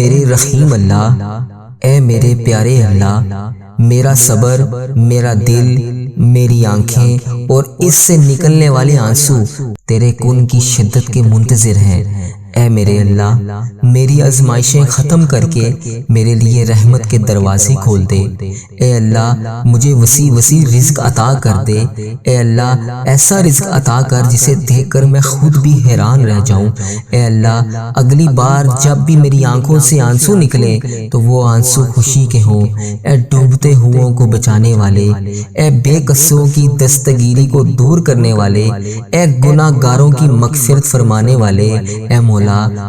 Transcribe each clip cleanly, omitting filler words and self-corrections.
میرے رحیم اللہ، اے میرے پیارے اللہ، میرا صبر، میرا دل، میری آنکھیں اور اس سے نکلنے والے آنسو تیرے کن کی شدت کے منتظر ہیں۔ اے میرے اللہ، میری آزمائشیں ختم کر کے میرے لیے رحمت کے دروازے کھول دے۔ اے اللہ، مجھے وسیع وسیع رزق عطا کر دے۔ اے اللہ، ایسا رزق عطا کر جسے دیکھ کر میں خود بھی حیران رہ جاؤں۔ اے اللہ، اگلی بار جب بھی میری آنکھوں سے آنسو نکلے تو وہ آنسو خوشی کے ہوں۔ اے ڈوبتے ہوئوں کو بچانے والے، اے بے قصوں کی دستگیری کو دور کرنے والے، اے گناہ گاروں کی مغفرت فرمانے والے، اے مولا،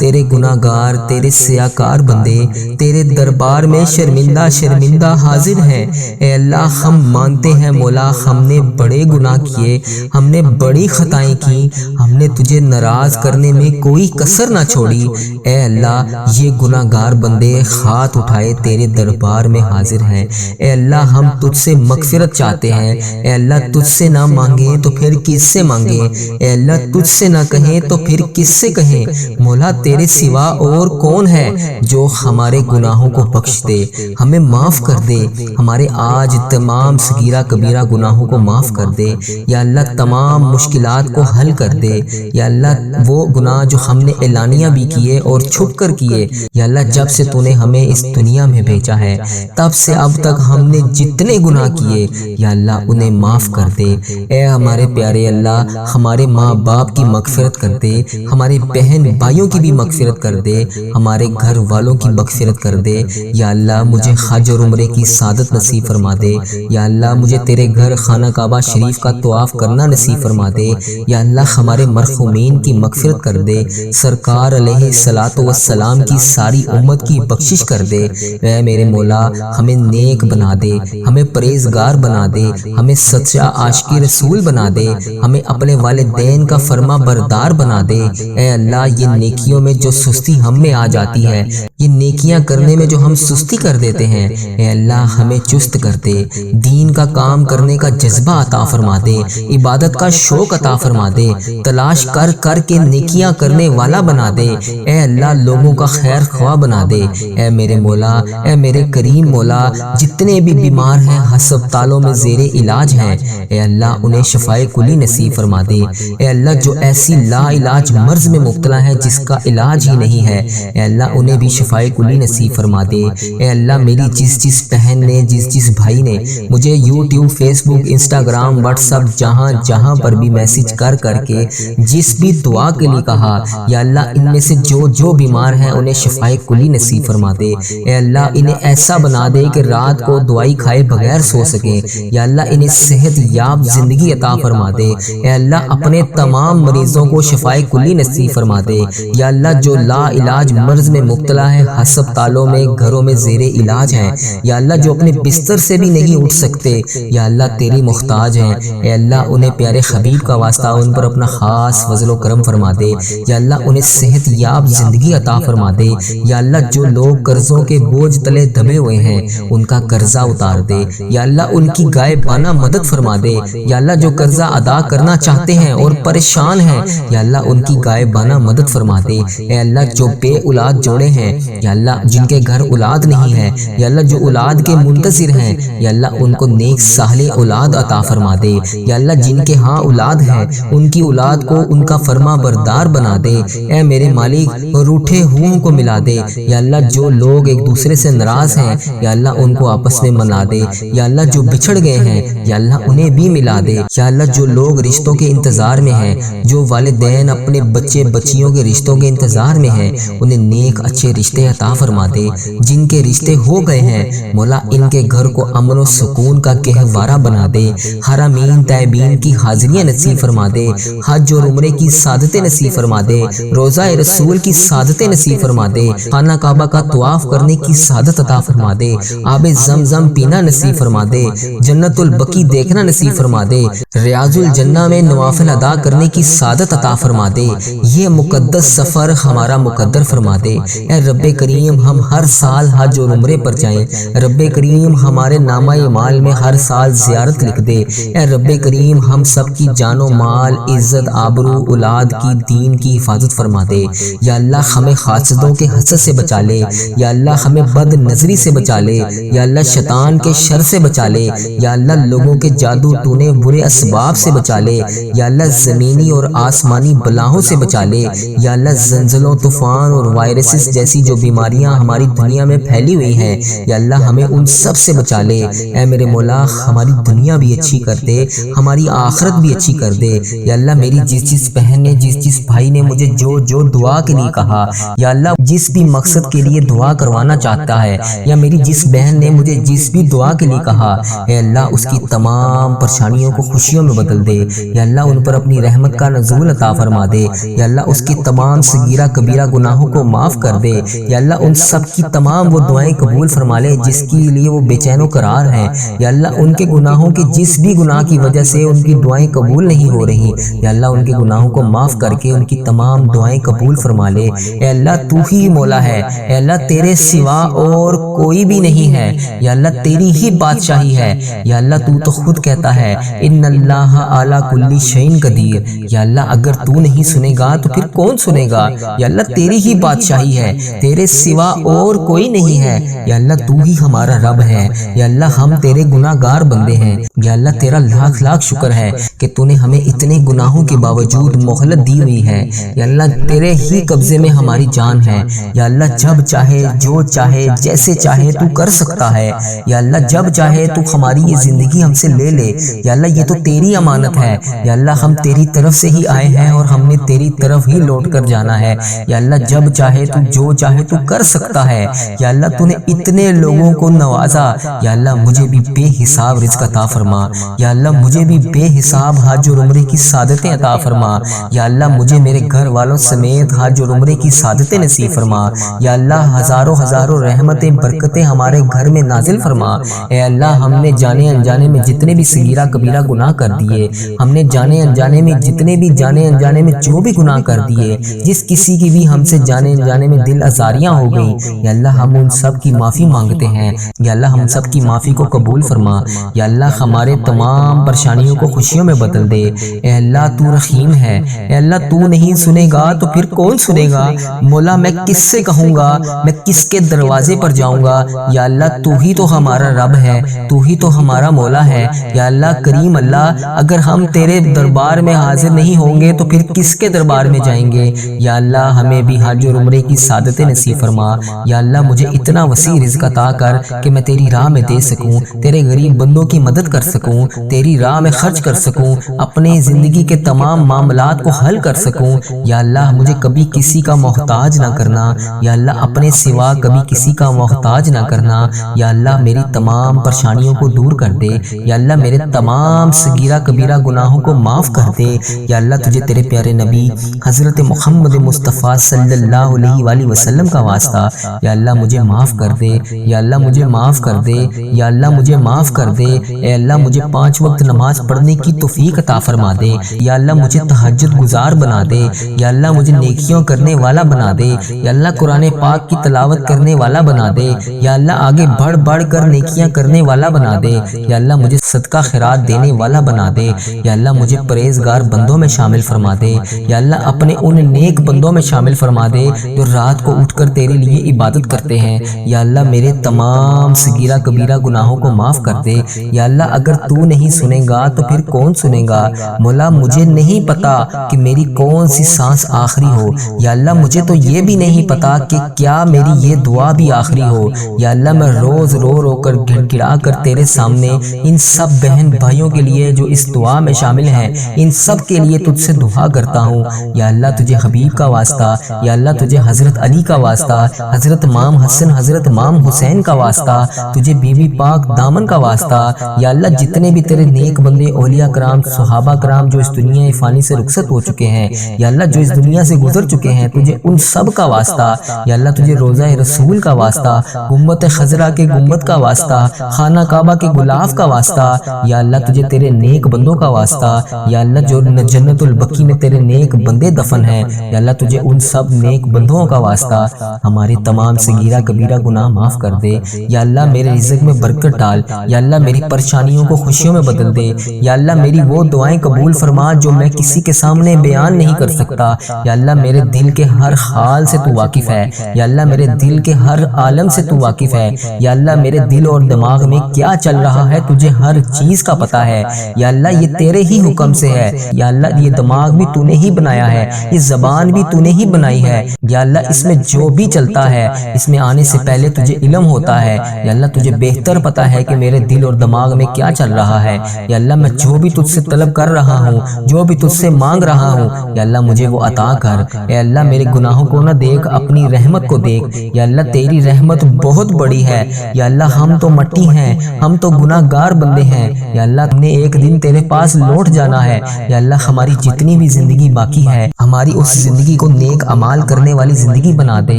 تیرے گناہ گار، تیرے سیاکار بندے تیرے دربار میں شرمندہ شرمندہ حاضر ہیں۔ اے اللہ، ہم مانتے ہیں مولا، ہم نے بڑے گناہ کیے، ہم نے بڑی خطائیں کی، ہم نے تجھے ناراض کرنے میں کوئی کسر نہ چھوڑی۔ اے اللہ، یہ گناہ گار بندے ہاتھ اٹھائے تیرے دربار میں حاضر ہیں۔ اے اللہ، ہم تجھ سے مغفرت چاہتے ہیں۔ اے اللہ، تجھ سے نہ مانگیں تو پھر کس سے مانگیں؟ اے اللہ، تجھ سے نہ کہیں تو پھر کس سے کہیں؟ مولا، تیرے سوا اور کون ہے جو ہمارے گناہوں کو بخش دے، ہمیں معاف کر دے، ہمارے آج تمام صغیرہ کبیرہ گناہوں کو معاف کر دے۔ یا اللہ، تمام مشکلات کو حل کر دے۔ یا اللہ، وہ گناہ جو ہم نے اعلانیہ بھی کیے اور چھپ کر کیے، یا اللہ، جب سے تو نے ہمیں اس دنیا میں بھیجا ہے تب سے اب تک ہم نے جتنے گناہ کیے، یا اللہ، انہیں معاف کر دے۔ اے ہمارے پیارے اللہ، ہمارے ماں باپ کی مغفرت کر دے، ہمارے بہن بھائیوں کی بھی مغفرت کر دے، ہمارے گھر والوں کی مغفرت کر دے۔ یا اللہ، مجھے حج اور عمرے کی سعادت نصیب فرما دے۔ یا اللہ، مجھے تیرے گھر خانہ کعبہ شریف کا طواف کرنا نصیب فرما دے۔ یا اللہ، ہمارے مرحومین کی مغفرت کر دے، سرکار علیہ الصلوۃ والسلام کی ساری امت کی بخشش کر دے۔ اے میرے مولا، ہمیں نیک بنا دے، ہمیں پرہیزگار بنا دے، ہمیں سچا عاشق رسول بنا دے، ہمیں اپنے والدین کا فرما بردار بنا دے۔ اے اللہ، یہ نیکیوں میں جو سستی ہم میں آ جاتی ہے، یہ نیکیاں کرنے میں جو ہم سستی کر دیتے ہیں، اے اللہ، ہمیں چست کر دے، دین کا کام کرنے کا جذبہ عطا فرما دے، عبادت کا شوق عطا فرما دے، تلاش کر کر کے نیکیاں کرنے والا بنا دے۔ اے اللہ، لوگوں کا خیر خواہ بنا دے۔ اے میرے مولا، اے میرے کریم مولا، جتنے بھی بیمار ہیں، ہسپتالوں میں زیر علاج ہیں، اے اللہ، انہیں شفائے کلی نصیب فرما دے۔ اے اللہ، جو ایسی لا علاج مرض میں مبتلا ہے جس کا علاج ہی نہیں ہے، اے اللہ، انہیں بھی شفائے کلی نصیب فرما دے۔ اے اللہ، میری جس بہن نے، جس بھائی نے مجھے یوٹیوب، فیس بک، انسٹاگرام، واٹس ایپ، جہاں پر بھی میسج کر کے جس بھی دعا کے لیے کہا، یا اللہ، ان میں سے جو بیمار ہیں انہیں شفائے کلی نصیب فرما دے۔ اے اللہ، انہیں ایسا بنا دے کہ رات کو دوائی کھائے بغیر سو سکیں۔ یا اللہ، انہیں صحت یاب زندگی عطا فرما دے۔ اے اللہ، اپنے تمام مریضوں کو شفائے کلی نصیب فرما دے۔ یا اللہ، جو لا علاج مرض میں مبتلا ہے، ہسپتالوں میں، گھروں میں زیر علاج ہیں، یا اللہ، جو اپنے بستر سے بھی نہیں اٹھ سکتے، یا اللہ، تیری محتاج ہیں، اے اللہ، انہیں پیارے حبیب کا واسطہ ان پر اپنا خاص فضل و کرم فرما دے۔ یا اللہ، انہیں صحت یاب زندگی عطا فرما دے۔ یا اللہ، جو لوگ قرضوں کے بوجھ تلے دبے ہوئے ہیں، ان کا قرضہ اتار دے۔ یا اللہ، ان کی غائبانہ مدد فرما دے۔ یا اللہ، جو قرضہ ادا کرنا چاہتے ہیں اور پریشان ہیں، یا اللہ، ان کی غائبانہ مدد فرما دے۔ اے اللہ، جو بے اولاد جوڑے ہیں، یا اللہ، جن کے گھر اولاد نہیں ہے، یا اللہ، جو اولاد کے منتظر ہیں، یا اللہ، ان کو نیک صالح اولاد عطا فرما دے۔ یا اللہ، جن کے ہاں اولاد ہے، ان کی اولاد کو ان کا فرما بردار بنا دے۔ اے میرے مالک، روٹھے ہوئوں کو ملا دے۔ یا اللہ، جو لوگ ایک دوسرے سے ناراض ہیں، یا اللہ، ان کو آپس میں منا دے۔ یا اللہ، جو بچھڑ گئے ہیں، یا اللہ، انہیں بھی ملا دے۔ یا اللہ، جو لوگ رشتوں کے انتظار میں ہیں، جو والدین اپنے بچے بچیوں کے رشتوں کے انتظار میں ہیں، انہیں نیک اچھے رشتے عطا فرما دے۔ جن کے رشتے ہو گئے ہیں، مولا، ان کے گھر کو امن و سکون کا گہوارہ بنا دے۔ حرمین طیبین کی حاضریاں نصیب فرما دے، حج اور عمرے کی سعادتیں نصیب فرما دے، روضہ رسول کی سعادتیں نصیب فرما دے، خانہ کعبہ کا طواف کرنے کی سعادت عطا فرما دے، آب زمزم پینا نصیب فرما دے، جنت البقیع دیکھنا نصیب فرما دے، ریاض الجنہ میں نوافل ادا کرنے کی سعادت عطا فرما دے۔ یہ مقدس سفر ہمارا مقدر فرما دے۔ اے رب کریم ہم ہر سال حج اور عمرے پر جائیں، رب کریم ہمارے نامہ اعمال میں ہر سال زیارت لکھ دے، اے رب کریم ہم سب کی جان و مال، عزت، آبرو، اولاد کی، دین کی حفاظت فرما دے، یا اللہ ہمیں حاسدوں کے حسد سے بچا لے، یا اللہ ہمیں بد نظری سے بچا لے، یا اللہ شیطان کے شر سے بچا لے، یا اللہ لوگوں کے جادو ٹونے برے اسباب سے بچا لے، یا اللہ زمینی اور آسمانی بلاؤں سے بچا لے، یا اللہ زلزلوں، طوفان اور وائرسز جیسی جو بیماریاں ہماری دنیا میں پھیلی ہوئی ہیں، یا اللہ ہمیں ان سب سے بچا لے۔ اے میرے مولا ہماری دنیا بھی اچھی کر دے، ہماری آخرت بھی اچھی کر دے، یا اللہ میری جس بہن نے، جس بھائی نے مجھے جو دعا کے لیے کہا، یا اللہ جس بھی مقصد کے لیے دعا کروانا چاہتا ہے، یا میری جس بہن نے مجھے جس بھی دعا کے لیے کہا، اے اللہ اس کی تمام پریشانیوں کو خوشیوں میں بدل دے، یا اللہ ان پر اپنی رحمت کا نزول عطا فرما دے، یا اللہ اس کی تمام صغیرہ کبیرہ گناہوں کو معاف کر دے، یا اللہ ان سب کی تمام وہ دعائیں قبول فرما لے جس کے لیے وہ بے چین و قرار ہیں، یا اللہ ان کے گناہوں کے جس بھی گناہ کی وجہ سے ان کی دعائیں قبول نہیں ہو رہی، یا اللہ ان کے گناہوں کو معاف کر کے ان کی تمام دعائیں قبول فرما لے۔ اے اللہ تو ہی مولا ہے، اے اللہ تیرے سوا اور کوئی بھی نہیں ہے، یا اللہ تیری ہی بادشاہی ہے، یا اللہ تو خود کہتا ہے ان اللہ علی کل شیء قدیر، یا اللہ اگر تو نہیں سنے گا تو پھر کون سنے گا، یا اللہ تیری ہی بادشاہی ہے، تیرے سوا اور کوئی نہیں ہے، یا اللہ تو ہی ہمارا رب ہے، یا اللہ ہم تیرے گناہ گار بندے ہیں، یا اللہ تیرا لاکھ لاکھ شکر ہے کہ تو نے ہمیں اتنے گناہوں کے باوجود مہلت دی ہوئی ہے، یا اللہ تیرے ہی قبضے میں ہماری جان ہے، یا اللہ جب چاہے جو چاہے جیسے چاہے تو کر سکتا ہے، یا اللہ جب چاہے تو ہماری یہ زندگی ہم سے لے لے، یا اللہ یہ تو تیری امانت ہے، یا اللہ ہم تیری طرف سے ہی آئے ہیں اور ہم نے تیری طرف ہی لوٹ کر جانا ہے، یا اللہ جب چاہے تو جو چاہے تو کر سکتا ہے، یا اللہ تو نے اتنے لوگوں کو نوازا، یا اللہ مجھے بھی بے حساب رزق عطا فرما، یا اللہ مجھے بھی بے حساب حج اور عمرے کی سعادتیں عطا فرما، یا اللہ مجھے میرے گھر والوں سمیت حج اور عمرے کی سعادتیں نصیب فرما، یا اللہ ہزاروں ہزاروں رحمتیں برکتیں ہمارے گھر میں نازل فرما۔ اے اللہ ہم نے جانے انجانے میں جتنے بھی صغیرہ کبیرہ گناہ کر دیے، ہم نے جانے انجانے میں جتنے بھی جانے انجانے میں جو بھی گناہ کر دیے، جس کسی کی بھی ہم سے جانے انجانے میں دل آزاریاں ہو گئی، یا اللہ ہم ان سب کی معافی مانگتے ہیں، یا اللہ ہم سب کی معافی کو قبول فرما، یا اللہ ہمارے تمام پریشانیوں کو خوشیوں میں بدل دے۔ اے اللہ تو رحیم ہے، اے اللہ تو نہیں سنے گا تو پھر کون سنے گا، مولا میں کس سے کہوں گا، میں کس کے دروازے پر جاؤں گا، یا اللہ تو ہی تو ہمارا رب ہے، تو ہی تو ہمارا مولا ہے، یا اللہ کریم اللہ اگر ہم تیرے دربار میں حاضر نہیں ہوں گے تو پھر کس کے دربار میں جائیں گے، یا اللہ ہمیں بھی حج اور عمرے کی سعادتیں نصیب فرما، یا اللہ مجھے اتنا وسیع رزق عطا کر کہ میں تیری راہ میں دے سکوں، تیرے غریب بندوں کی مدد کر سکوں، تیری راہ میں خرچ کر سکوں، اپنے زندگی کے تمام معاملات کو حل کر سکوں، یا اللہ مجھے کبھی کسی کا محتاج نہ کرنا، یا اللہ اپنے سوا کبھی کسی کا محتاج نہ کرنا، یا اللہ میری تمام پریشانیوں کو دور کر دے، یا اللہ میرے تمام صغیرہ کبیرہ گناہوں کو معاف کر دے، یا اللہ تجھے تیرے پیارے نبی حضرت محمد مصطفیٰ صلی اللہ علیہ وآلہ وسلم کا واسطہ، یا اللہ مجھے معاف کر دے، یا اللہ مجھے معاف کر دے، یا اللہ مجھے معاف کر دے، اے اللہ مجھے 5 وقت نماز پڑھنے کی توفیق عطا فرما دے، یا اللہ مجھے تہجد گزار بنا دے، یا اللہ مجھے نیکیوں کرنے والا بنا دے، یا اللہ قرآن پاک کی تلاوت کرنے والا بنا دے، یا اللہ آگے بڑھ بڑھ کر نیکیاں کرنے والا بنا دے، یا اللہ مجھے صدقہ خیرات دینے والا بنا دے، یا اللہ مجھے پرہیزگار بندوں میں شامل فرما دے، یا اللہ اپنے ان نیک بندوں میں شامل فرما دے جو رات کو اٹھ کر تیرے لیے عبادت کرتے ہیں، یا اللہ میرے تمام صغیرہ کبیرہ گناہوں کو معاف کر دے، یا اللہ اگر تو نہیں سنے گا تو پھر کون سنے گا، مولا مجھے نہیں پتا کہ میری کون سی سانس آخری ہو، یا اللہ مجھے تو یہ بھی نہیں پتا کہ کیا میری یہ دعا بھی آخری ہو، یا اللہ میں روز رو رو کر گڑ گڑا کر تیرے سامنے ان سب بہن بھائیوں کے لیے جو اس دعا میں شامل ہیں، ان سب کے لیے تجھ سے دعا کرتا ہوں، یا اللہ تجھے حبیب کا واسطہ، یا اللہ تجھے حضرت علی کا واسطہ، حضرت امام حسن، حضرت امام حسین کا واسطہ، تجھے بی بی پاک دامن کا واسطہ، یا اللہ جتنے بھی تیرے نیک بندے اولیاء کرام صحابہ کرام جو اس دنیا فانی سے رخصت ہو چکے ہیں، یا اللہ جو اس دنیا سے گزر چکے ہیں، تجھے ان سب کا واسطہ، یا اللہ تجھے روضہ رسول کا واسطہ، گنبد خضرا کے گنبد کا واسطہ، خانہ کعبہ کے غلاف کا واسطہ، یا اللہ تجھے تیرے نیک بندوں کا واسطہ، یا اللہ جو جنت البقیع میں تیرے نیک بندے دفن ہیں، یا اللہ تجھے ان سب نیک بندوں کا واسطہ، ہمارے تمام صغیرہ کبیرہ گناہ معاف کر دے۔ یا اللہ میرے رزق میں برکت ڈال، یا اللہ میری پریشانیوں کو خوشیوں میں بدل دے، یا اللہ میری وہ دعائیں قبول فرما جو میں کسی کے سامنے بیان نہیں کر سکتا۔ یا اللہ میرے دل کے ہر حال سے تو واقف ہے، یا اللہ میرے دل کے ہر عالم سے تو واقف ہے، یا اللہ میرے دل اور دماغ میں کیا چل رہا ہے تجھے ہر چیز کا پتہ ہے۔ یا اللہ یہ تیرے ہی حکم سے ہے، یا اللہ یہ دماغ بھی تو نے ہی بنایا ہے، یہ زبان بھی تو نے ہی بنائی ہے۔ یا اللہ اس میں جو بھی چلتا ہے اس میں آنے سے پہلے تجھے علم ہوتا ہے۔ یا اللہ تجھے بہتر پتہ ہے کہ میرے دل اور دماغ میں کیا چل رہا ہے۔ یا اللہ میں جو بھی تجھ سے طلب کر رہا ہوں، جو بھی تجھ سے مانگ رہا ہوں، یا اللہ مجھے وہ عطا کر۔ اے اللہ میرے گناہوں کو نہ دیکھ، اپنی رحمت کو دیکھ۔ یا اللہ تیری رحمت بہت بڑی ہے۔ یا اللہ ہم تو مٹی ہیں، ہم تو گناہ گار بندے ہیں۔ یا اللہ ہم نے ایک دن تیرے پاس لوٹ جانا ہے۔ یا اللہ ہماری جتنی بھی زندگی باقی ہے، ہماری اس زندگی کو نیک اعمال کرنے والی زندگی بنا دے۔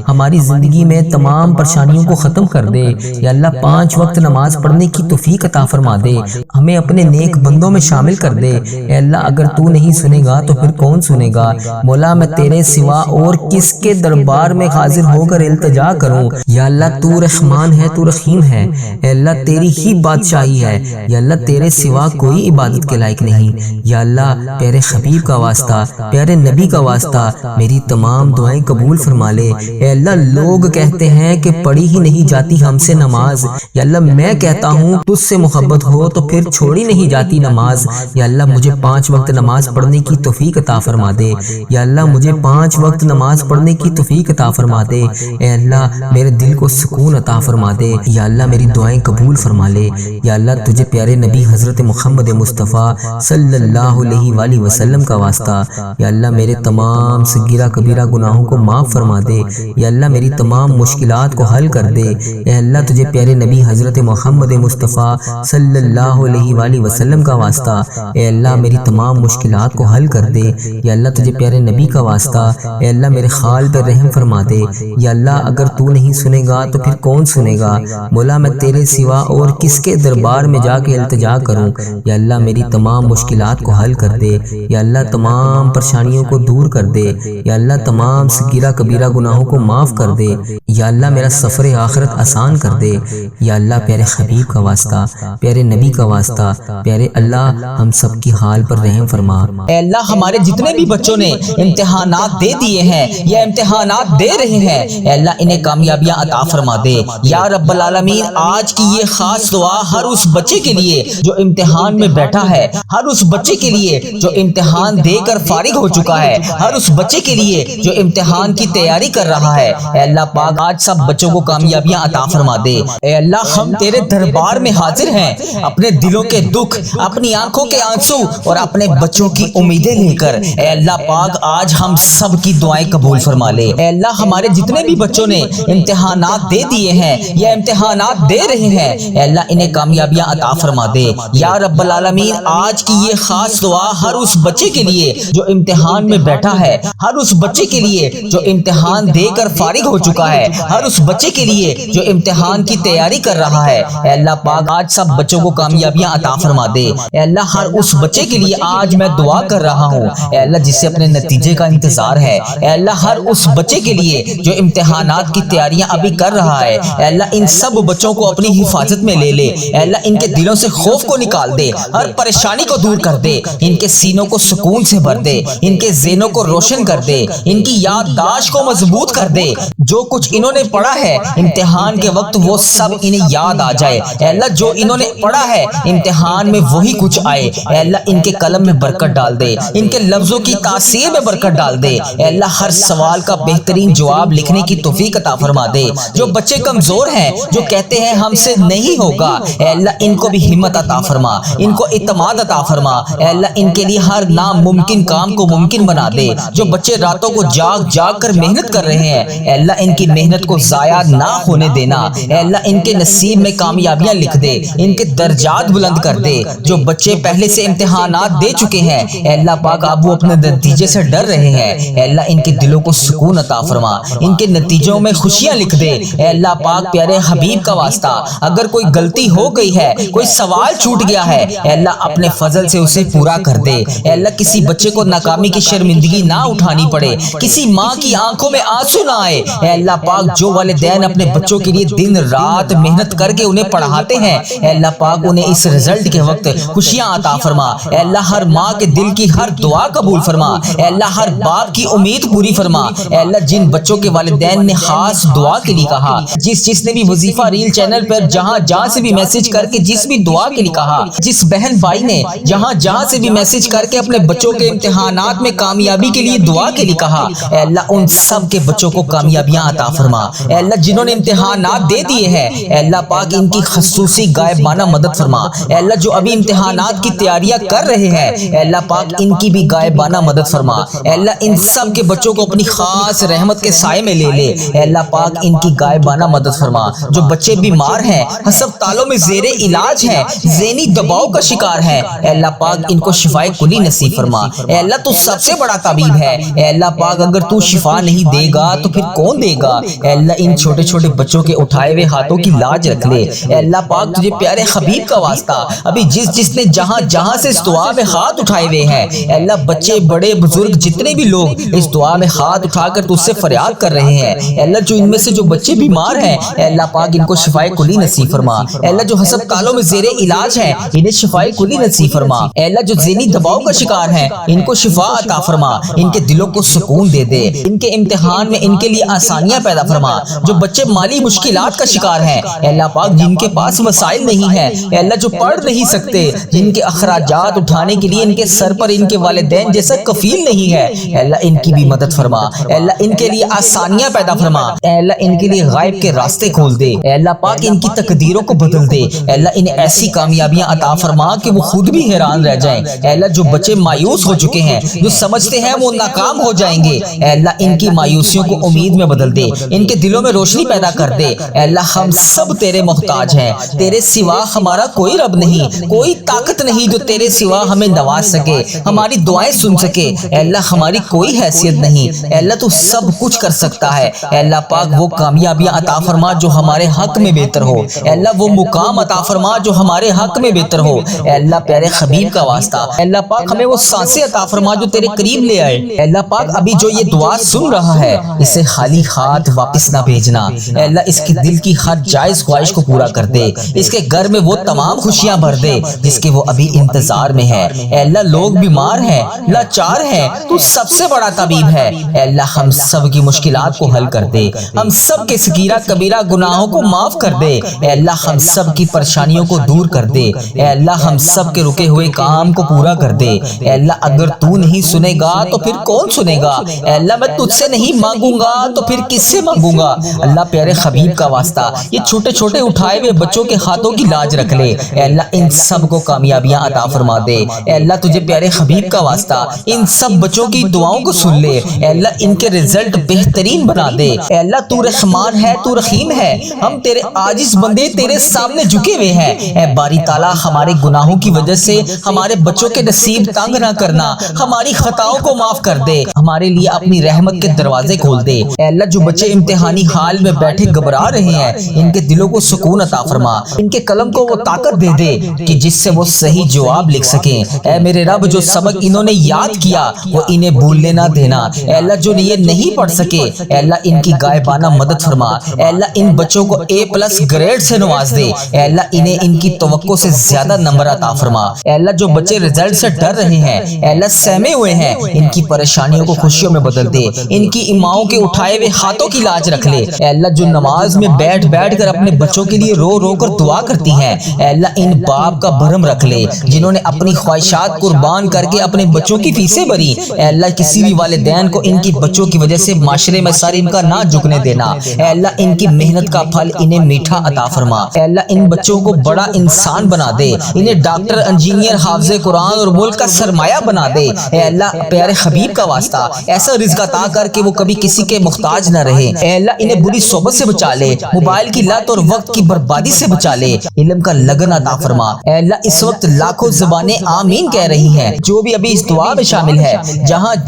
ہماری زندگی میں تمام پریشانیوں کو ختم کر دے۔ یا اللہ 5 وقت نماز پڑھنے کی توفیق عطا فرما دے، ہمیں اپنے نیک بندوں میں شامل کر دے۔ اے اللہ اگر تو نہیں سنے گا تو پھر کون سنے گا؟ مولا میں تیرے سوا اور کس کے دربار میں حاضر ہو کر التجا کروں؟ یا اللہ تو رحمان ہے، تو رحیم ہے۔ اے اللہ تیری ہی بادشاہی ہے، یا اللہ تیرے سوا کوئی عبادت کے لائق نہیں۔ یا اللہ پیارے حبیب کا واسطہ، پیارے نبی کا واسطہ میری تمام دعائیں قبول فرما لے۔ اے اللہ لوگ کہتے ہیں کہ پڑھی ہی نہیں جاتی ہم سے نماز، یا اللہ میں کہتا ہوں تجھ سے محبت ہو تو پھر چھوڑی نہیں جاتی نماز۔ یا اللہ مجھے 5 وقت نماز پڑھنے کی توفیق عطا فرما دے۔ یا اللہ مجھے 5 وقت نماز پڑھنے کی توفیق عطا فرما دے۔ اے اللہ میرے دل کو سکون عطا فرما دے۔ یا اللہ میری دعائیں قبول فرما لے۔ یا اللہ تجھے پیارے نبی حضرت محمد مصطفیٰ صلی اللہ علیہ وآلہ وسلم کا واسطہ، یا اللہ میرے تمام صغیرہ کبیرہ گناہوں کو معاف فرما دے۔ یا اللہ میری تمام مشکلات کو حل کر دے۔ اے اللہ تجھے پیارے نبی حضرت محمد مصطفیٰ صلی اللہ علیہ وآلہ وسلم کا واسطہ، اے اللہ میری تمام مشکلات کو حل کر دے۔ یا اللہ تجھے پیارے نبی کا واسطہ، اے اللہ میرے حال پر رحم فرما دے۔ یا اللہ اگر تو نہیں سنے گا تو پھر کون سنے گا؟ مولا میں تیرے سوا اور کس کے دربار میں جا کے التجا کروں؟ یا اللہ میری تمام مشکلات کو حل کر دے۔ یا اللہ تمام پریشانیوں کو دور کر دے۔ یا اللہ تمام صغیرہ کبیرہ گناہوں کو معاف کر دے۔ یا اللہ میرا سفر آخرت آسان کر دے۔ یا اللہ پیارے حبیب کا واسطہ، پیارے نبی کا واسطہ، پیارے اللہ ہم سب کی حال پر رحم فرما۔ اے اللہ ہمارے جتنے بھی بچوں نے امتحانات دے دیے ہیں یا امتحانات دے رہے ہیں، اے اللہ انہیں کامیابیاں عطا فرما دے۔ یا رب العالمین آج کی یہ خاص دعا ہر اس بچے کے لیے جو امتحان میں بیٹھا ہے، ہر اس بچے کے لیے جو امتحان دے کر فارغ ہو چکا ہے، ہر اس بچے کے لیے جو امتحان کی تیاری کر رہا ہے۔ اے اللہ پاک آج سب بچوں کو کامیابیاں عطا فرما دے۔ اے اللہ ہم تیرے دربار میں حاضر ہیں اپنے دلوں کے دکھ، اپنی آنکھوں کے آنسو اور اپنے بچوں کی امیدیں لے کر۔ اے اللہ پاک آج ہم سب کی دعائیں قبول فرما لے۔ اے اللہ ہمارے جتنے بھی بچوں نے امتحانات دے دیے ہیں یا امتحانات دے رہے ہیں، اے اللہ انہیں کامیابیاں عطا فرما دے۔ یا رب العالمین آج کی یہ خاص دعا ہر اس بچے کے لیے جو امتحان میں بیٹھا ہے، ہر اس بچے کے لیے جو امتحان دے کر فارغ ہو چکا ہے، ہر اس بچے کے لیے جو امتحان کی تیاری کر رہا ہے۔ اے اللہ پاک آج سب بچوں کو کامیابیاں عطا فرما دے۔ اے اللہ ہر اس بچے کے لیے آج میں دعا کر رہا ہوں، اے اللہ جس سے اپنے نتیجے کا انتظار ہے۔ اے اللہ ہر اس بچے کے لیے جو امتحانات کی تیاریاں ابھی کر رہا ہے، اے اللہ ان سب بچوں کو اپنی حفاظت میں لے لے۔ اے اللہ ان کے دلوں سے خوف کو نکال دے، ہر پریشانی کو دور کر دے، ان کے سینوں کو سکون سے بھر دے، ان کے ذہنوں کو روشن کر دے، ان کی یادداشت کو مضبوط کر دے۔ جو کچھ انہوں نے پڑھا ہے امتحان کے وقت وہ سب انہیں یاد آ جائے۔ اے اللہ جو انہوں نے پڑھا ہے امتحان میں وہی کچھ آئے۔ اے اللہ ان کے قلم میں برکت ڈال دے، ان کے لفظوں کی تاثیر میں برکت ڈال دے۔ اے اللہ ہر سوال کا بہترین جواب لکھنے کی توفیق عطا فرما دے۔ جو بچے کمزور ہیں، جو کہتے ہیں ہم سے نہیں ہوگا، اے اللہ ان کو بھی ہمت عطا فرما، ان کو اعتماد عطا فرما۔ اے اللہ ان کے لیے ہر ناممکن کام کو ممکن بنا دے۔ جو بچے راتوں کو جاگ جاگ کر محنت کر رہے ہیں، اے اللہ ان کی محنت کو ضائع نہ ہونے دینا۔ اے اللہ ان کے نصیب میں کامیابیاں لکھ دے، ان کے درجات بلند کر دے۔ جو بچے پہلے سے امتحانات دے چکے ہیں، اے اللہ پاک اب وہ اپنے نتیجے سے ڈر رہے ہیں، اے اللہ ان کے دلوں کو سکون عطا فرما، ان کے نتیجوں میں خوشیاں لکھ دے۔ اے اللہ پاک پیارے حبیب کا واسطہ اگر کوئی غلطی ہو گئی ہے، کوئی سوال چھوٹ گیا ہے، اے اللہ اپنے فضل سے اسے پورا کر دے۔ اے اللہ کسی بچے کو ناکامی کی شرمندگی نہ اٹھانی پڑے، کسی ماں کی آنکھوں میں آنسو نہ آئے۔ اے اللہ پاک جو والدین اپنے بچوں کے لیے دن رات محنت کر کے انہیں پڑھاتے ہیں، اے اللہ پاک انہیں اس رزلٹ کے وقت خوشیاں عطا فرما۔ اے اللہ ہر ماں کے دل کی ہر دعا قبول فرما۔ اے اللہ ہر باپ کی امید پوری فرما۔ اے اللہ جن بچوں کے والدین نے خاص دعا کے لیے کہا، جس نے بھی وظیفہ ریل چینل پر جہاں سے بھی میسج کر کے جس بھی دعا کے لیے کہا، جس بہن بھائی نے جہاں سے بھی میسج کر کے اپنے بچوں کے امتحانات میں کامیابی کے لیے دعا کے لیے کہا، اے اللہ ان سب کے بچوں کو کامیابیاں عطا فرما۔ اے اللہ جنہوں نے امتحانات دے دیے ہیں، اے اللہ پاک ان کی خصوصی غائبانہ مدد فرما۔ اے اللہ جو ابھی امتحانات کی تیاریاں کر رہے ہیں، اے اللہ پاک ان کی بھی غائبانہ مدد فرما۔ اے اللہ ان سب کے بچوں کو اپنی خاص رحمت کے سائے میں لے لے۔ اے اللہ پاک ان کی غائبانہ مدد فرما۔ جو بچے بیمار ہیں، ہسپتالوں میں زیر علاج ہیں، ذہنی دباؤ کا شکار ہیں، اے اللہ پاک ان کو شفائے کلی نصیب فرما۔ اے اللہ تو سب سے بڑا طبیب ہے۔ اے اللہ پاک اگر تو شفا نہیں دے گا تو پھر کون دے گا؟ اے اللہ ان چھوٹے چھوٹے بچوں کے اٹھائے ہوئے ہاتھوں کی لاج رکھ لے۔ اے اللہ پاک تجھے پیارے حبیب کا واسطہ ابھی جس نے جہاں سے اس دعا میں ہاتھ اٹھائے ہوئے ہیں، اے اللہ بچے بڑے بزرگ جتنے بھی لوگ اس دعا میں ہاتھ اٹھا کر تجھ سے فریاد کر رہے ہیں، اے اللہ جو ان میں سے جو بچے بیمار ہیں، اے اللہ پاک ان کو شفائے کلی نصیب فرما۔ اے اللہ جو ہسپتالوں میں زیر علاج ہیں انہیں شفائے کلی نصیب فرما۔ اے اللہ جو ذہنی دباؤ کا شکار ہیں ان کو شفا عطا فرما، ان کے دلوں کو سکون دے دے، ان کے امتحان میں ان کے لیے آسانیاں پیدا فرما۔ جو بچے مالی مشکلات کا شکار ہیں، اے اللہ پاک جن کے پاس وسائل نہیں ہیں، اے اللہ جو پڑھ نہیں سکتے، جن کے اخراجات اٹھانے کے لیے ان کے سر پر ان کے والدین جیسا کفیل نہیں ہے، اے اللہ ان کی بھی مدد فرما۔ اے اللہ ان کے لیے آسانیاں پیدا فرما۔ اے اللہ ان کے لیے غائب کے راستے کھول دے۔ اے اللہ پاک ان کی تقدیروں کو بدل دے۔ اے اللہ انہیں ایسی کامیابیاں عطا فرما کہ وہ خود بھی حیران رہ جائیں۔ اے اللہ جو بچے مایوس ہو چکے ہیں، جو سمجھتے ہیں وہ ناکام ہو جائیں گے، اے اللہ ان کی مایوسیوں کو امید میں بدل دے، ان کے دلوں میں روشنی پیدا کر دے۔ اے اللہ ہم سب تیرے محتاج ہیں، تیرے سوا ہمارا کوئی رب نہیں، کوئی طاقت نہیں جو تیرے سوا ہمیں نواز سکے، ہماری دعائیں سن سکے۔ اے اللہ ہماری کوئی حیثیت نہیں، اے اللہ تو سب کچھ کر سکتا ہے۔ اے اللہ پاک وہ کامیابیاں عطا فرما جو ہمارے حق میں بہتر ہو، اے اللہ وہ مقام عطا فرما جو ہمارے حق میں بہتر ہو۔ اے اللہ پیارے حبیب کا واسطہ، اے اللہ پاک ہمیں وہ سانسیں عطا فرما جو تیرے قریب لے آئے۔ اے اللہ پاک ابھی جو یہ دعا سن رہا ہے اسے خالی ہاتھ واپس نہ بھیجنا۔ اے اللہ اس کے دل کی ہر جائز خواہش کو پورا کر دے، اس کے گھر میں وہ تمام خوشیاں بھر دے جس کے وہ ابھی انتظار میں ہے۔ اے اللہ لوگ بیمار ہیں، لاچار ہیں، تو سب سے بڑا طبیب ہے۔ اے اللہ ہم سب کی مشکلات کو حل کر دے، ہم سب کے صغیرہ کبیرہ گناہوں کو معاف کر دے۔ اے اللہ ہم سب کی پریشانیوں کو دور کر دے۔ اے اللہ ہم سب کے رکے ہوئے کام کو پورا کر دے۔ اے اللہ اگر تو نہیں سنے گا تو پھر کون سنے گا؟ اے اللہ میں تجھ سے نہیں مانگوں گا تو پھر کس سے مانگوں گا؟ اللہ پیارے حبیب کا واسطہ یہ چھوٹے چھوٹے اٹھائے ہوئے بچوں کے ہاتھوں کی لاج رکھ لے۔ اے اللہ ان سب کو کامیابیاں عطا فرما دے۔ اے اللہ تجھے پیارے حبیب کا واسطہ ان سب بچوں کی دعاؤں کو سن لے۔ اے اللہ ان کے رزلٹ بہترین بنا دے۔ اے اللہ تو رحمان ہے، تو رحیم ہے، ہم تیرے عاجز بندے تیرے سامنے جھکے ہوئے ہیں۔ اے باری تعالیٰ ہمارے گناہوں کی وجہ سے ہمارے بچوں کے نصیب تنگ نہ کرنا، ہماری خطاؤں کو معاف کر دے، ہمارے لیے اپنی رحمت کے دروازے کھول دے۔ اے اللہ جو بچے امتحانی حال میں بیٹھے گھبرا رہے ہیں ان کے دلوں کو سکون عطا فرما، ان کے قلم کو وہ طاقت دے دے کہ جس سے وہ صحیح جواب لکھ سکیں۔ اے میرے رب جو سبق انہوں نے یاد کیا وہ انہیں بھولنے نہ دینا۔ اے اللہ جو یہ نہیں پڑھ سکے اے اللہ ان کی غائبانہ مدد فرما۔ اے اللہ ان بچوں کو A+ گریڈ سے نواز دے۔ اے اللہ انہیں ان کی توقع سے زیادہ نمبر عطا فرما۔ اے اللہ جو بچے رزلٹ سے ڈر رہے ہیں اے اللہ سہمے ہوئے ہیں ان کی پریشانیوں کو خوشیوں میں بدل دے، ان کی اماؤں کے اٹھائے ہوئے ہاتھوں کی لاج رکھ لے۔ اے اللہ جو نماز میں بیٹھ کر اپنے بچوں کے لیے رو رو کر دعا کرتی ہیں اے اللہ ان باپ کا بھرم رکھ لے جنہوں نے اپنی خواہشات قربان کر کے اپنے بچوں کی فیسیں بھری۔ اے اللہ کسی بھی والدین کو ان کی بچوں کی وجہ سے معاشرے میں سر ان کا نہ جھکنے دینا۔ اے اللہ ان کی محنت کا پھل انہیں میٹھا عطا فرما۔ اے اللہ ان بچوں کو بڑا انسان بنا دے، انہیں ڈاکٹر، انجینئر، حافظ قرآن اور ملک کا سرمایہ بنا دے۔ اے اللہ پیارے حبیب کا واسطہ ایسا رزق عطا کر کے وہ کبھی کسی کے محتاج نہ رہے۔ اے اللہ انہیں بری صحبت سے بچا لے، موبائل کی لت اور وقت کی بربادی سے بچا لے، علم کا لگن عطا فرما۔ اے اللہ اس وقت لاکھوں زبانیں آمین کہہ رہی ہیں، جو بھی ابھی اس دعا میں شامل ہے،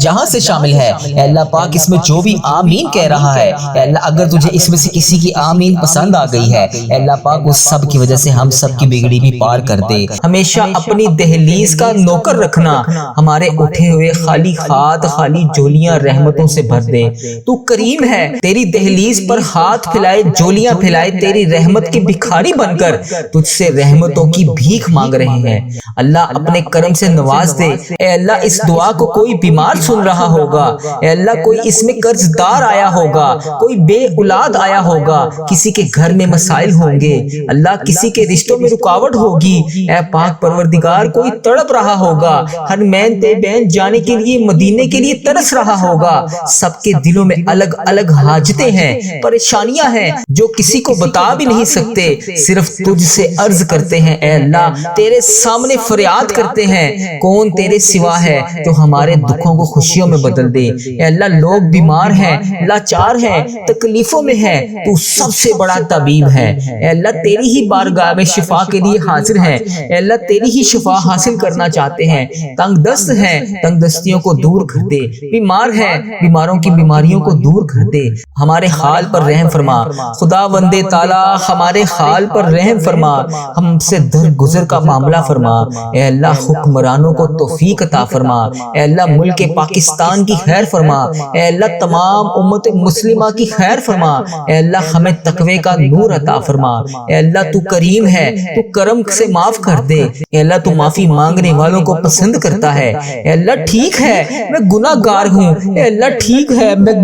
جہاں سے شامل ہے اے اللہ پاک اس میں جو بھی آمین کہہ رہا ہے اے اللہ اگر تجھے اس میں سے کسی کی آمین پسند آ گئی ہے اے اللہ پاک اس سب کی وجہ سے ہم سب کی بگڑی بھی پار کر دے۔ ہمیشہ اپنی دہلیز کا نوکر رکھنا، ہمارے اٹھے ہوئے خالی ہاتھ، خالی جولیاں رحمتوں سے بھر دے۔ تو کریم ہے، تیری دہلیز پر ہاتھ پھیلائے جولیاں پھیلائے تیری رحمت کے بھکاری بن کر تجھ سے رحمتوں کی بھیک مانگ رہے ہیں۔ اللہ اپنے کرم سے نواز دے۔ اے اللہ اس دعا کو کوئی بیمار سن رہا ہوگا، اے اللہ کوئی اس میں قرض دار آیا ہوگا، کوئی بے اولاد آیا ہوگا، کسی کے گھر میں مسائل ہوں گے، اللہ کسی کے رشتوں میں رکاوٹ ہوگی، اے پاک پروردگار کوئی تڑپ رہا ہوگا، حرمین طیبین جانے کے لیے مدینے کے لیے ترس رہا ہوگا۔ سب کے دلوں میں الگ الگ حاجتیں ہیں، پریشانیاں ہیں جو کسی کو بتا بھی نہیں سکتے، صرف تجھ سے عرض کرتے ہیں اے اللہ، تیرے سامنے فریاد کرتے ہیں، کون تیرے سوا ہے جو ہمارے دکھوں کو خوشیوں میں بدل دے۔ اے اللہ لوگ بیمار ہیں، لاچار ہیں، تکلیفوں میں ہیں، تو سب سے بڑا طبیب ہے۔ اے اللہ تیری ہی بارگاہ میں شفا کے لیے حاضر ہیں، اے اللہ تیری ہی شفا حاصل کرنا چاہتے ہیں، تنگ دست ہیں، تنگ دستیوں کو دور کر دے، بیمار ہیں، بیماروں کی بیماریوں کو دور کر دے، ہمارے حال پر رحم فرما خدا وندے تعالی، ہمارے حال پر رحم فرما، ہم سے درگزر کا معاملہ فرما۔ اے اللہ حکمرانوں کو توفیق عطا فرما، اے اللہ ملک پاکستان کی خیر فرما، اے اللہ تمام امت مسلمہ کی خیر فرما، اے اللہ ہمیں تقوی کا نور عطا فرما۔ اے اللہ تو کریم ہے، تو کرم سے معاف کر دے، اے اللہ تو معافی مانگنے والوں کو پسند کرتا ہے۔ اے اللہ ٹھیک ہے میں گناہ گار ہوں، اے اللہ ٹھیک ہے میں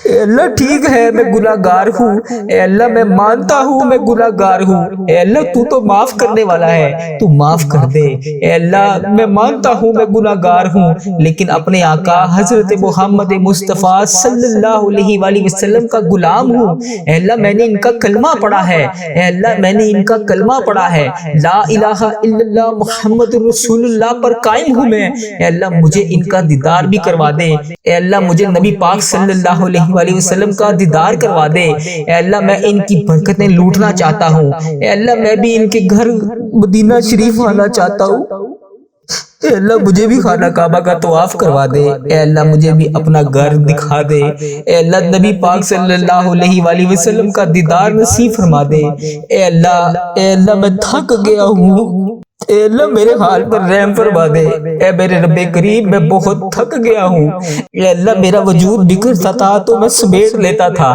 اے اللہ ٹھیک ہے میں گناہ گار ہوں، اے اللہ میں مانتا ہوں میں گناہ گار ہوں، اے اللہ تو معاف کرنے والا ہے، تو معاف کر دے۔ اے اللہ میں مانتا ہوں میں گناہ گار ہوں، لیکن اپنے آقا حضرت محمد مصطفیٰ صلی اللہ علیہ وآلہ وسلم کا غلام ہوں۔ اے اللہ میں نے ان کا کلمہ پڑھا ہے، اے اللہ میں نے ان کا کلمہ پڑھا ہے، لا الہ الا اللہ محمد رسول اللہ پر قائم ہوں میں۔ اے اللہ مجھے ان کا دیدار بھی کروا دے، اے اللہ مجھے نبی پاک صلی اللہ علیہ وآلہ وسلم کا دیدار کروا دے، اے اللہ میں ان کی برکتیں لوٹنا چاہتا ہوں، اے اللہ میں بھی ان کے گھر مدینہ شریف آنا چاہتا ہوں، اے اللہ مجھے بھی خانہ کعبہ کا طواف کروا دے، اے اللہ مجھے بھی اپنا گھر دکھا دے، اے اللہ نبی پاک صلی اللہ علیہ وآلہ وسلم کا دیدار نصیب فرما دے۔ اے اللہ میں تھک گیا ہوں، اے اللہ میرے حال پر رحم فرما دے، اے میرے رب کریم میں بہت تھک گیا ہوں، اے اللہ میرا وجود بکھرتا تھا تو میں سمیٹ لیتا تھا،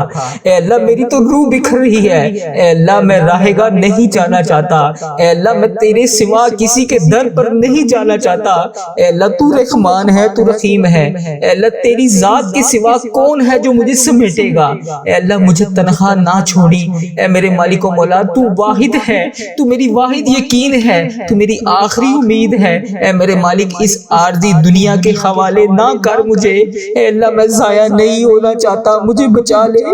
اے اللہ میری تو روح بکھر رہی ہے، اے اللہ میں راہ گاہ نہیں جانا چاہتا، اے اللہ میں تیرے سوا کسی کے در پر نہیں جانا چاہتا، اے اللہ تو رحمان ہے، تو رحیم ہے، اے اللہ تیری ذات کے سوا کون ہے جو مجھے سمیٹے گا، اے اللہ مجھے تنہا نہ چھوڑی، اے میرے مالک و مولا تو واحد ہے، تو میری واحد یقین ہے، تو میری آخری امید ہے، اے میرے مالک اس عارضی دنیا کے حوالے نہ کر مجھے، اے اللہ میں ضائع نہیں ہونا چاہتا، مجھے بچا لے،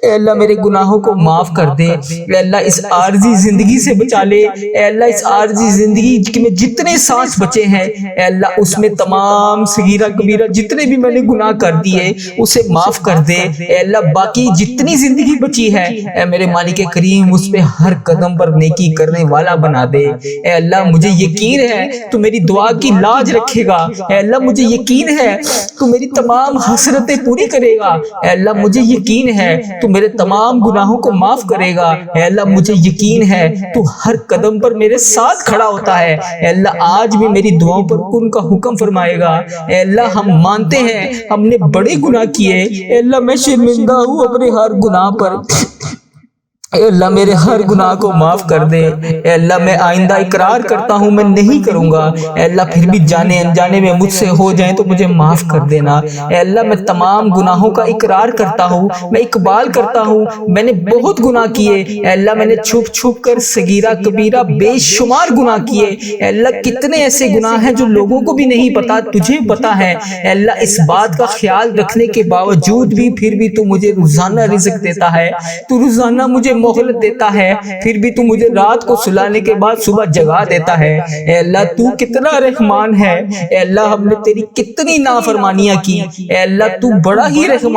اے اللہ میرے گناہوں کو معاف کر دے، اے اللہ اس عارضی زندگی سے بچا لے، اے اللہ اس عارضی زندگی میں جتنے سانس بچے ہیں اے اللہ اس میں تمام صغیرہ کبیرہ جتنے بھی میں نے گناہ کر دیے اسے معاف کر دے، اے اللہ باقی جتنی زندگی بچی ہے اے میرے مالک کریم اس پہ ہر قدم پر نیکی کرنے والا بنا دے، اے اللہ مجھے یقین ہے تو میری دعا کی لاج رکھے گا، اے اللہ مجھے یقین ہے تو میری تمام حسرتیں پوری کرے گا، اے اللہ مجھے یقین ہے تو میرے تمام گناہوں کو معاف کرے گا، اے اللہ مجھے یقین ہے تو ہر قدم پر میرے ساتھ کھڑا ہوتا ہے، اے اللہ آج بھی میری دعاؤں پر کن کا حکم فرمائے گا، اے اللہ ہم مانتے ہیں ہم نے بڑے گناہ کیے، اے اللہ میں شرمندہ ہوں اپنے ہر گناہ پر، اے اللہ میرے ہر گناہ کو معاف کر دے، اے اللہ میں آئندہ اقرار کرتا ہوں میں نہیں کروں گا، اے اللہ پھر بھی جانے انجانے میں مجھ سے ہو جائیں تو مجھے معاف کر دینا، اے اللہ میں تمام گناہوں کا اقرار کرتا ہوں، میں اقبال کرتا ہوں میں نے بہت گناہ کیے، اے اللہ میں نے چھپ چھپ کر صغیرہ کبیرہ بے شمار گناہ کیے، اے اللہ کتنے ایسے گناہ ہیں جو لوگوں کو بھی نہیں پتا تجھے پتا ہے، اے اللہ اس بات کا خیال رکھنے کے باوجود بھی پھر بھی تو مجھے روزانہ رزق دیتا ہے، تو روزانہ مجھے مہلت دیتا ہے، پھر بھی تو مجھے رات کو سلانے کے بعد صبح جگا دیتا ہے، اے اللہ تو کتنا رحمان ہے، اے اللہ ہم نے تیری کتنی نافرمانیاں کی، اے اللہ تو بڑا ہی رحمان